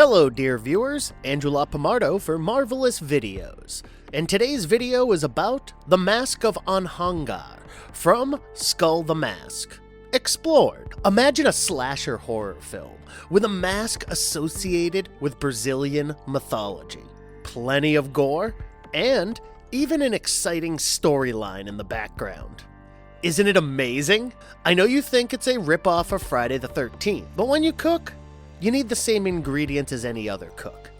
Hello dear viewers, Andrew Lapamardo for Marvelous Videos, and today's video is about The Mask of Anhanga from Skull the Mask. Explored. Imagine a slasher horror film with a mask associated with Brazilian mythology. Plenty of gore, and even an exciting storyline in the background. Isn't it amazing? I know you think it's a ripoff of Friday the 13th, but when you cook, you need the same ingredients as any other cook.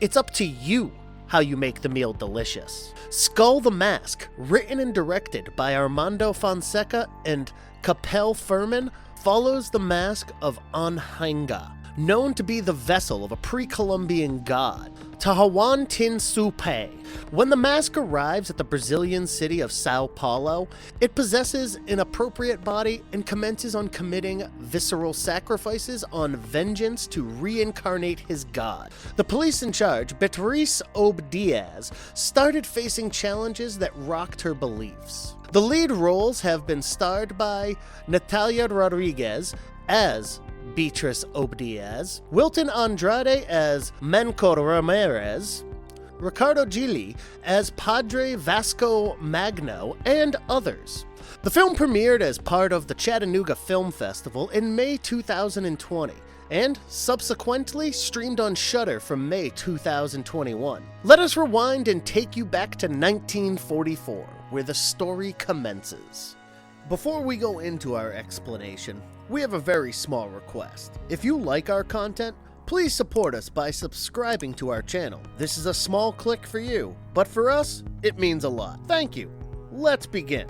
It's up to you how you make the meal delicious. Skull the Mask, written and directed by Armando Fonseca and Kapel Furman, follows the mask of Anhanga, known to be the vessel of a Pre-Columbian God, Tahawantinsupay. When the mask arrives at the Brazilian city of Sao Paolo, it possesses an appropriate body and commences on committing visceral sacrifices on vengeance to reincarnate his god. The police in charge, Beatriz Obdiaz, started facing challenges that rocked her beliefs. The lead roles have been starred by Natallia Rodrigues as Beatriz Obdiaz, Wilton Andrade as Manco Ramirez, Ricardo Gelli as Padre Vasco Magno, and others. The film premiered as part of the Chattanooga Film Festival in May 2020, and subsequently streamed on Shudder from May 2021. Let us rewind and take you back to 1944, where the story commences. Before we go into our explanation, we have a very small request. If you like our content, please support us by subscribing to our channel. This is a small click for you, but for us, it means a lot. Thank you. Let's begin.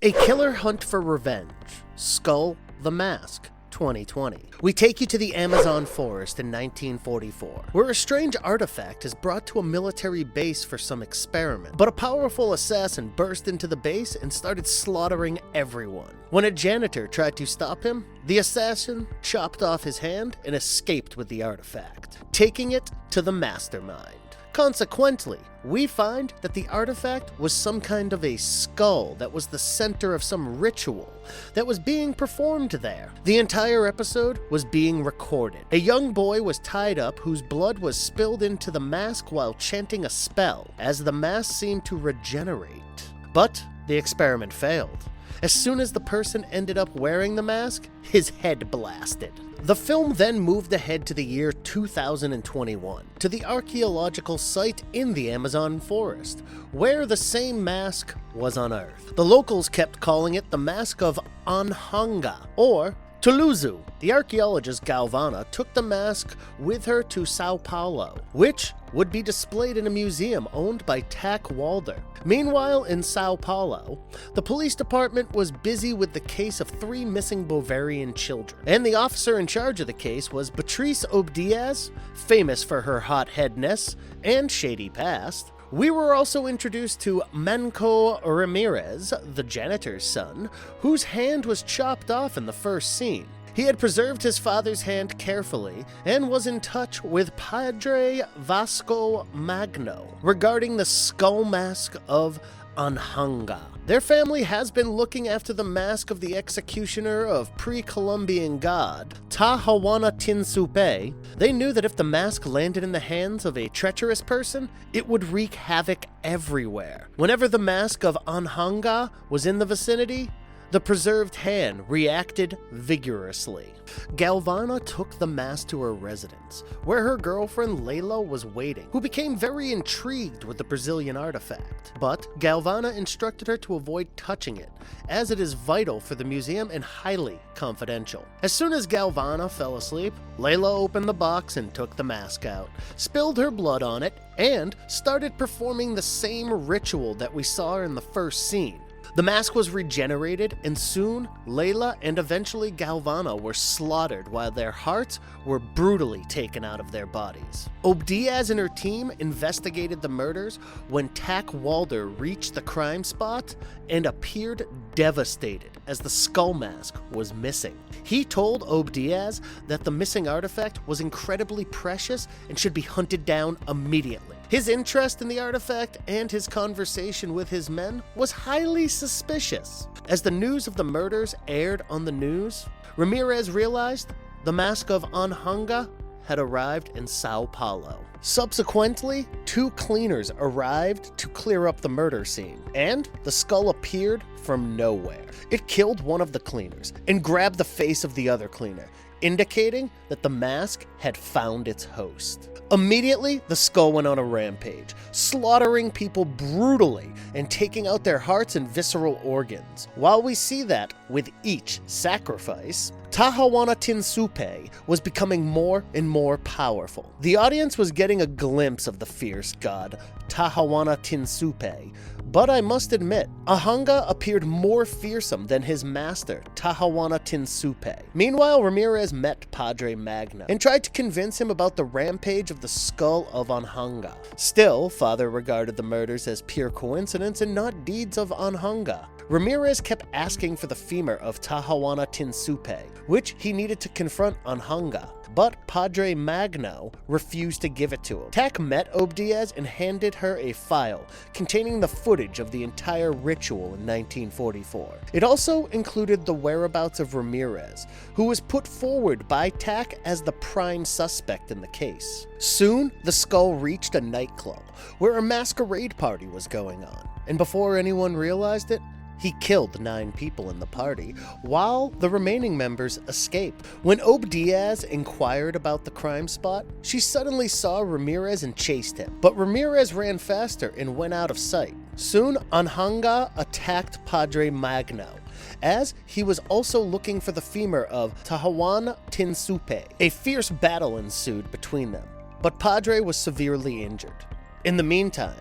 A Killer Hunt for Revenge, Skull the Mask, 2020. We take you to the Amazon forest in 1944, where a strange artifact is brought to a military base for some experiment. But a powerful assassin burst into the base and started slaughtering everyone. When a janitor tried to stop him, the assassin chopped off his hand and escaped with the artifact, taking it to the mastermind. Consequently, we find that the artifact was some kind of a skull that was the center of some ritual that was being performed there. The entire episode was being recorded. A young boy was tied up whose blood was spilled into the mask while chanting a spell, as the mask seemed to regenerate. But the experiment failed. As soon as the person ended up wearing the mask, his head blasted. The film then moved ahead to the year 2021, to the archaeological site in the Amazon forest, where the same mask was unearthed. The locals kept calling it the Mask of Anhanga, or Tuluzu. The archaeologist Galvana took the mask with her to Sao Paolo, which would be displayed in a museum owned by Tack Walder. Meanwhile, in Sao Paulo, the police department was busy with the case of 3 missing Bavarian children, and the officer in charge of the case was Beatriz Obdiaz, famous for her hotheadness and shady past. We were also introduced to Manco Ramirez, the janitor's son, whose hand was chopped off in the first scene. He had preserved his father's hand carefully and was in touch with Padre Vasco Magno regarding the skull mask of Anhanga. Their family has been looking after the mask of the executioner of Pre-Columbian God, Tahawantinsupay. They knew that if the mask landed in the hands of a treacherous person, it would wreak havoc everywhere. Whenever the mask of Anhanga was in the vicinity, the preserved hand reacted vigorously. Galvana took the mask to her residence, where her girlfriend Layla was waiting, who became very intrigued with the Brazilian artifact. But Galvana instructed her to avoid touching it, as it is vital for the museum and highly confidential. As soon as Galvana fell asleep, Layla opened the box and took the mask out, spilled her blood on it, and started performing the same ritual that we saw in the first scene. The mask was regenerated, and soon Layla and eventually Galvana were slaughtered while their hearts were brutally taken out of their bodies. Obdiaz and her team investigated the murders when Tack Walder reached the crime spot and appeared devastated as the skull mask was missing. He told Obdiaz that the missing artifact was incredibly precious and should be hunted down immediately. His interest in the artifact and his conversation with his men was highly suspicious. As the news of the murders aired on the news, Ramirez realized the mask of Anhanga had arrived in Sao Paolo. Subsequently, 2 cleaners arrived to clear up the murder scene, and the skull appeared from nowhere. It killed one of the cleaners and grabbed the face of the other cleaner, indicating that the mask had found its host. Immediately, the skull went on a rampage, slaughtering people brutally and taking out their hearts and visceral organs. While we see that with each sacrifice, Tahawantinsupay was becoming more and more powerful. The audience was getting a glimpse of the fierce god Tahawantinsupay, but I must admit, Anhanga appeared more fearsome than his master, Tahawantinsupay. Meanwhile, Ramirez met Padre Magno and tried to convince him about the rampage of the skull of Anhanga. Still, Father regarded the murders as pure coincidence and not deeds of Anhanga. Ramirez kept asking for the femur of Tahawantinsupay, which he needed to confront Anhanga, but Padre Magno refused to give it to him. Tak met Obdiaz and handed her a file containing the footage of the entire ritual in 1944. It also included the whereabouts of Ramirez, who was put forward by Tak as the prime suspect in the case. Soon, the skull reached a nightclub where a masquerade party was going on, and before anyone realized it, he killed 9 people in the party, while the remaining members escaped. When Obdiaz inquired about the crime spot, she suddenly saw Ramirez and chased him, but Ramirez ran faster and went out of sight. Soon, Anhanga attacked Padre Magno, as he was also looking for the femur of Tahawantinsupay. A fierce battle ensued between them, but Padre was severely injured. In the meantime,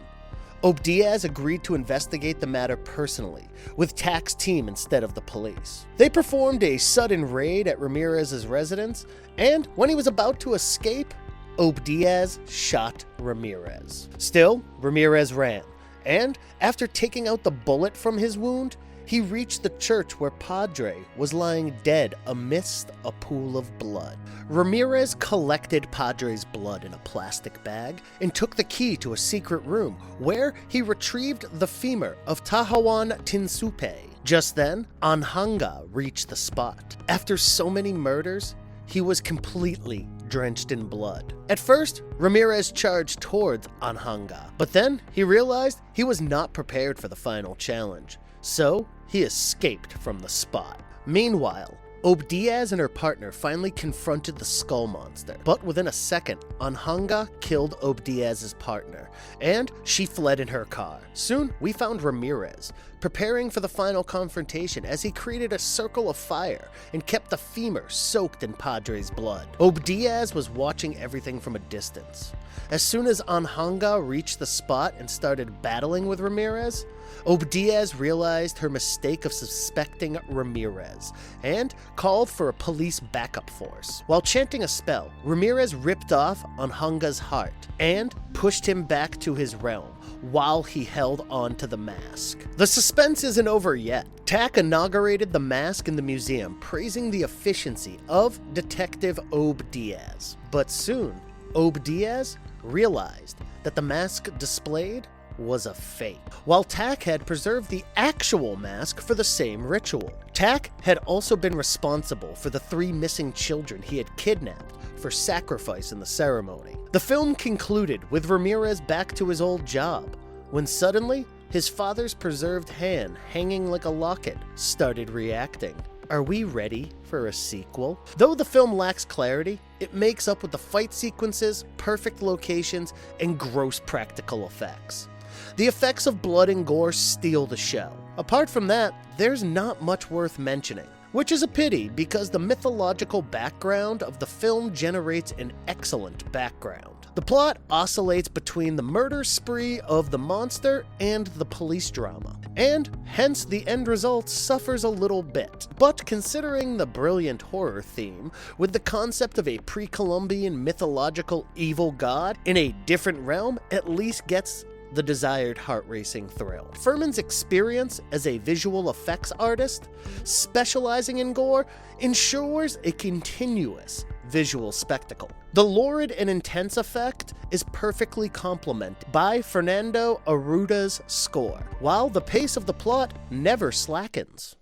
Obdiaz agreed to investigate the matter personally, with Tak's team instead of the police. They performed a sudden raid at Ramirez's residence, and when he was about to escape, Obdiaz shot Ramirez. Still, Ramirez ran, and after taking out the bullet from his wound, he reached the church where Padre was lying dead amidst a pool of blood. Ramirez collected Padre's blood in a plastic bag and took the key to a secret room where he retrieved the femur of Tahawantinsupay. Just then, Anhanga reached the spot. After so many murders, he was completely drenched in blood. At first, Ramirez charged towards Anhanga, but then he realized he was not prepared for the final challenge. So, he escaped from the spot. Meanwhile, Obdiaz and her partner finally confronted the skull monster, but within a second, Anhanga killed Obdiaz's partner, and she fled in her car. Soon, we found Ramirez, preparing for the final confrontation as he created a circle of fire and kept the femur soaked in Padre's blood. Obdiaz was watching everything from a distance. As soon as Anhanga reached the spot and started battling with Ramirez, Obdiaz realized her mistake of suspecting Ramirez and called for a police backup force. While chanting a spell, Ramirez ripped off Anhanga's heart and pushed him back to his realm while he held on to the mask. The suspense isn't over yet. Tak inaugurated the mask in the museum, praising the efficiency of Detective Obdiaz. But soon, Obdiaz realized that the mask displayed was a fake, while Tak had preserved the actual mask for the same ritual. Tak had also been responsible for the 3 missing children he had kidnapped for sacrifice in the ceremony. The film concluded with Ramirez back to his old job, when suddenly his father's preserved hand, hanging like a locket, started reacting. Are we ready for a sequel? Though the film lacks clarity, it makes up with the fight sequences, perfect locations, and gross practical effects. The effects of blood and gore steal the show. Apart from that, there's not much worth mentioning, which is a pity because the mythological background of the film generates an excellent background. The plot oscillates between the murder spree of the monster and the police drama, and hence the end result suffers a little bit. But considering the brilliant horror theme, with the concept of a pre-Columbian mythological evil god in a different realm at least gets the desired heart-racing thrill. Furman's experience as a visual effects artist, specializing in gore, ensures a continuous, visual spectacle. The lurid and intense effect is perfectly complemented by Fernando Arruta's score, while the pace of the plot never slackens.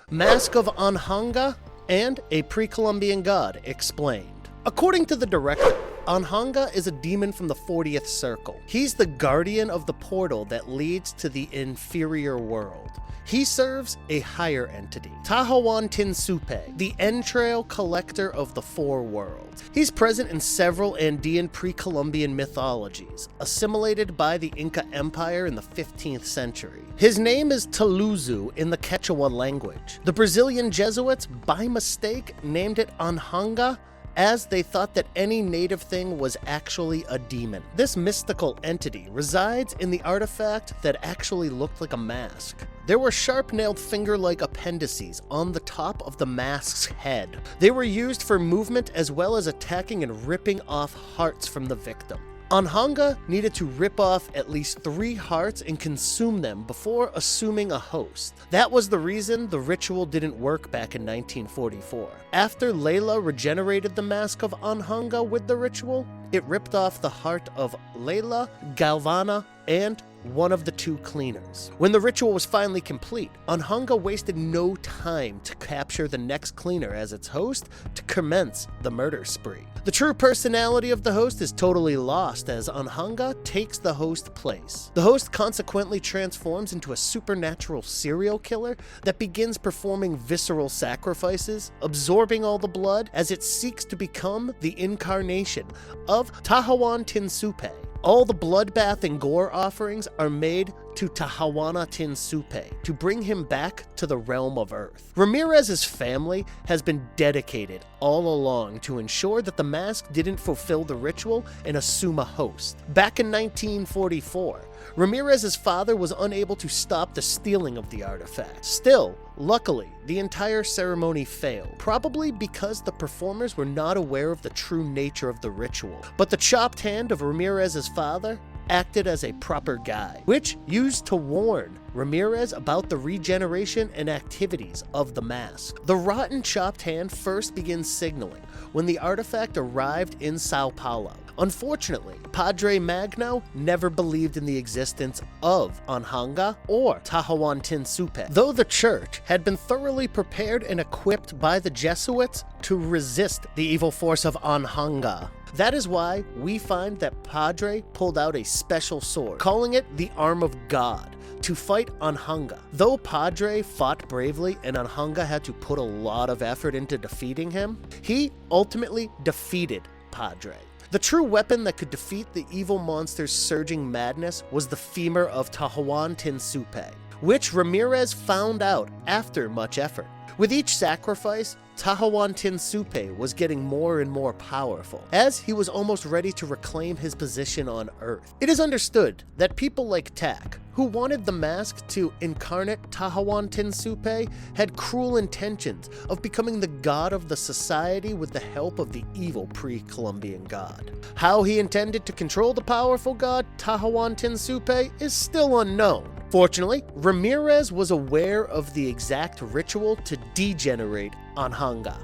Mask of Anhanga and a Pre-Columbian God explained. According to the director, Anhanga is a demon from the 40th Circle. He's the guardian of the portal that leads to the inferior world. He serves a higher entity, Tahawantinsupay, the entrail collector of the four worlds. He's present in several Andean pre-Columbian mythologies, assimilated by the Inca Empire in the 15th century. His name is Taluzu in the Quechua language. The Brazilian Jesuits, by mistake, named it Anhanga, as they thought that any native thing was actually a demon. This mystical entity resides in the artifact that actually looked like a mask. There were sharp-nailed finger-like appendices on the top of the mask's head. They were used for movement as well as attacking and ripping off hearts from the victim. Anhanga needed to rip off at least 3 hearts and consume them before assuming a host. That was the reason the ritual didn't work back in 1944. After Layla regenerated the mask of Anhanga with the ritual, it ripped off the heart of Layla, Galvana, and one of the 2 cleaners. When the ritual was finally complete, Anhanga wasted no time to capture the next cleaner as its host to commence the murder spree. The true personality of the host is totally lost as Anhanga takes the host place. The host consequently transforms into a supernatural serial killer that begins performing visceral sacrifices, absorbing all the blood as it seeks to become the incarnation of Tahawantinsupay. All the bloodbath and gore offerings are made to Tahawantinsupay to bring him back to the realm of Earth. Ramirez's family has been dedicated all along to ensure that the mask didn't fulfill the ritual and assume a host. Back in 1944, Ramirez's father was unable to stop the stealing of the artifact. Still, luckily, the entire ceremony failed, probably because the performers were not aware of the true nature of the ritual. But the chopped hand of Ramirez's father acted as a proper guide, which used to warn Ramirez about the regeneration and activities of the mask. The rotten chopped hand first begins signaling when the artifact arrived in Sao Paolo. Unfortunately, Padre Magno never believed in the existence of Anhanga or Tahawantinsupay, though the church had been thoroughly prepared and equipped by the Jesuits to resist the evil force of Anhanga. That is why we find that Padre pulled out a special sword, calling it the Arm of God, to fight Anhanga. Though Padre fought bravely and Anhanga had to put a lot of effort into defeating him, he ultimately defeated Padre. The true weapon that could defeat the evil monster's surging madness was the femur of Tahawantinsupay, which Ramirez found out after much effort. With each sacrifice, Tahawantinsupay was getting more and more powerful, as he was almost ready to reclaim his position on Earth. It is understood that people like Tak, who wanted the mask to incarnate Tahawantinsupay, had cruel intentions of becoming the god of the society with the help of the evil Pre-Columbian God. How he intended to control the powerful god Tahawantinsupay is still unknown. Fortunately, Ramirez was aware of the exact ritual to degenerate Anhanga,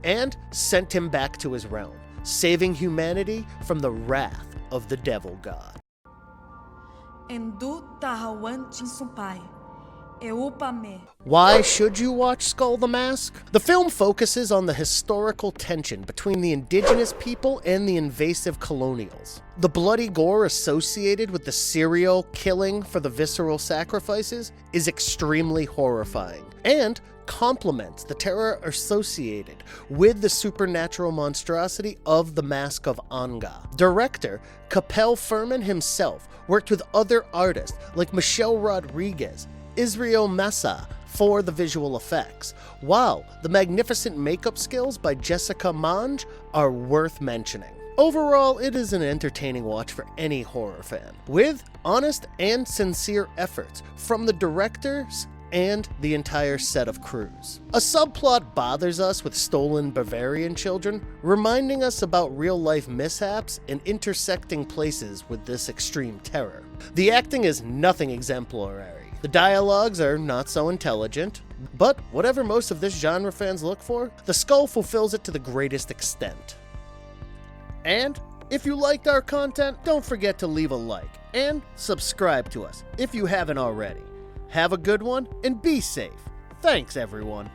and sent him back to his realm, saving humanity from the wrath of the devil god. Why should you watch Skull the Mask? The film focuses on the historical tension between the indigenous people and the invasive colonials. The bloody gore associated with the serial killing for the visceral sacrifices is extremely horrifying, and complements the terror associated with the supernatural monstrosity of the Mask of Anhanga. Director Kapel Furman himself worked with other artists like Michelle Rodriguez, Israel Massa for the visual effects, while the magnificent makeup skills by Jessica Mange are worth mentioning. Overall, it is an entertaining watch for any horror fan, with honest and sincere efforts from the directors and the entire set of crews. A subplot bothers us with stolen Bavarian children, reminding us about real-life mishaps and intersecting places with this extreme terror. The acting is nothing exemplary, The dialogues are not so intelligent, but whatever most of this genre fans look for, The Skull fulfills it to the greatest extent. And if you liked our content, don't forget to leave a like and subscribe to us if you haven't already. Have a good one and be safe. Thanks, everyone.